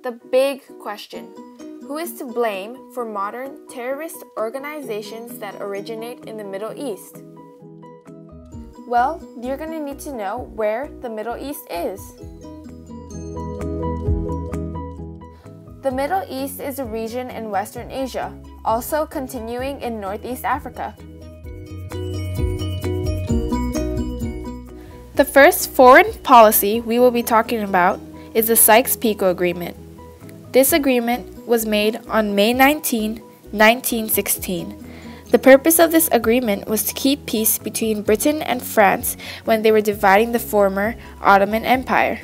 The big question: who is to blame for modern terrorist organizations that originate in the Middle East? Well, you're going to need to know where the Middle East is. The Middle East is a region in Western Asia, also continuing in Northeast Africa. The first foreign policy we will be talking about is the Sykes-Picot Agreement. This agreement was made on May 19, 1916. The purpose of this agreement was to keep peace between Britain and France when they were dividing the former Ottoman Empire.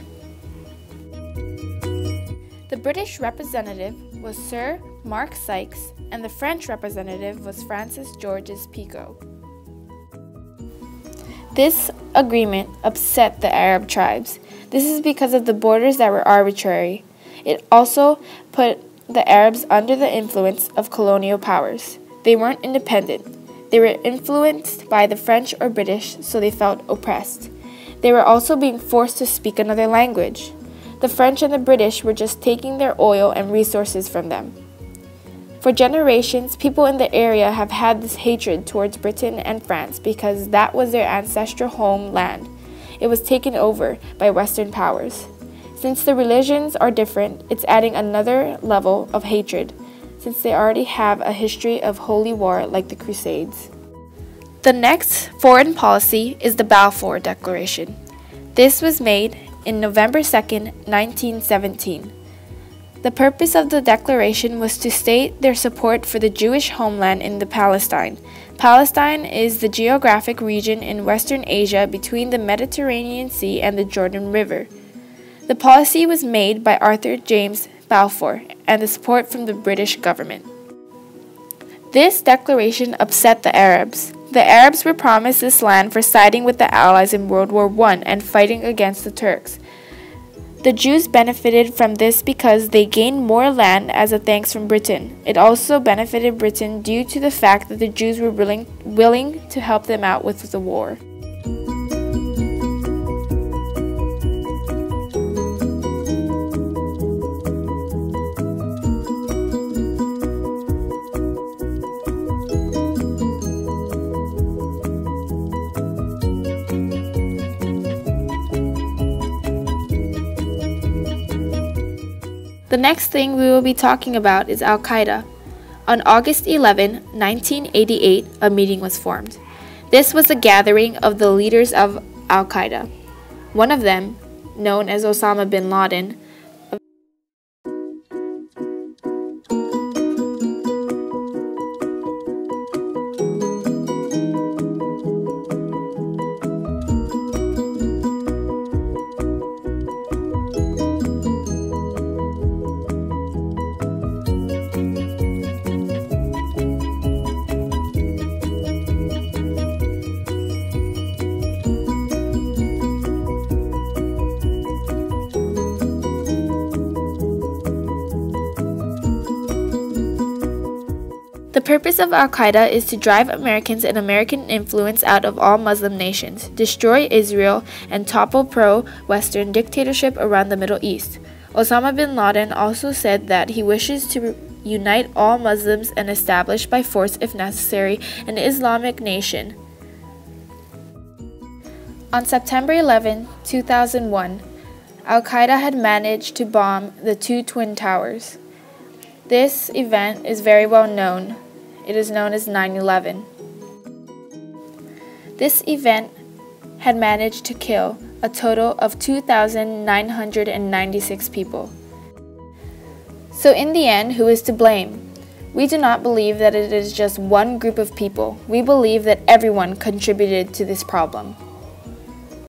The British representative was Sir Mark Sykes, and the French representative was Francis Georges Picot. This agreement upset the Arab tribes. This is because of the borders that were arbitrary. It also put the Arabs under the influence of colonial powers. They weren't independent. They were influenced by the French or British, so they felt oppressed. They were also being forced to speak another language. The French and the British were just taking their oil and resources from them. For generations, people in the area have had this hatred towards Britain and France because that was their ancestral homeland. It was taken over by Western powers. Since the religions are different, it's adding another level of hatred, since they already have a history of holy war like the Crusades. The next foreign policy is the Balfour Declaration. This was made in November 2, 1917. The purpose of the declaration was to state their support for the Jewish homeland in Palestine. Palestine is the geographic region in Western Asia between the Mediterranean Sea and the Jordan River. The policy was made by Arthur James Balfour and the support from the British government. This declaration upset the Arabs. The Arabs were promised this land for siding with the Allies in World War I and fighting against the Turks. The Jews benefited from this because they gained more land as a thanks from Britain. It also benefited Britain due to the fact that the Jews were willing to help them out with the war. The next thing we will be talking about is Al-Qaeda. On August 11, 1988, a meeting was formed. This was a gathering of the leaders of Al-Qaeda. One of them, known as Osama bin Laden, The purpose of Al-Qaeda is to drive Americans and American influence out of all Muslim nations, destroy Israel, and topple pro-Western dictatorship around the Middle East. Osama bin Laden also said that he wishes to unite all Muslims and establish by force, if necessary, an Islamic nation. On September 11, 2001, Al-Qaeda had managed to bomb the two Twin Towers. This event is very well known. It is known as 9/11. This event had managed to kill a total of 2,996 people. So in the end, who is to blame? We do not believe that it is just one group of people. We believe that everyone contributed to this problem.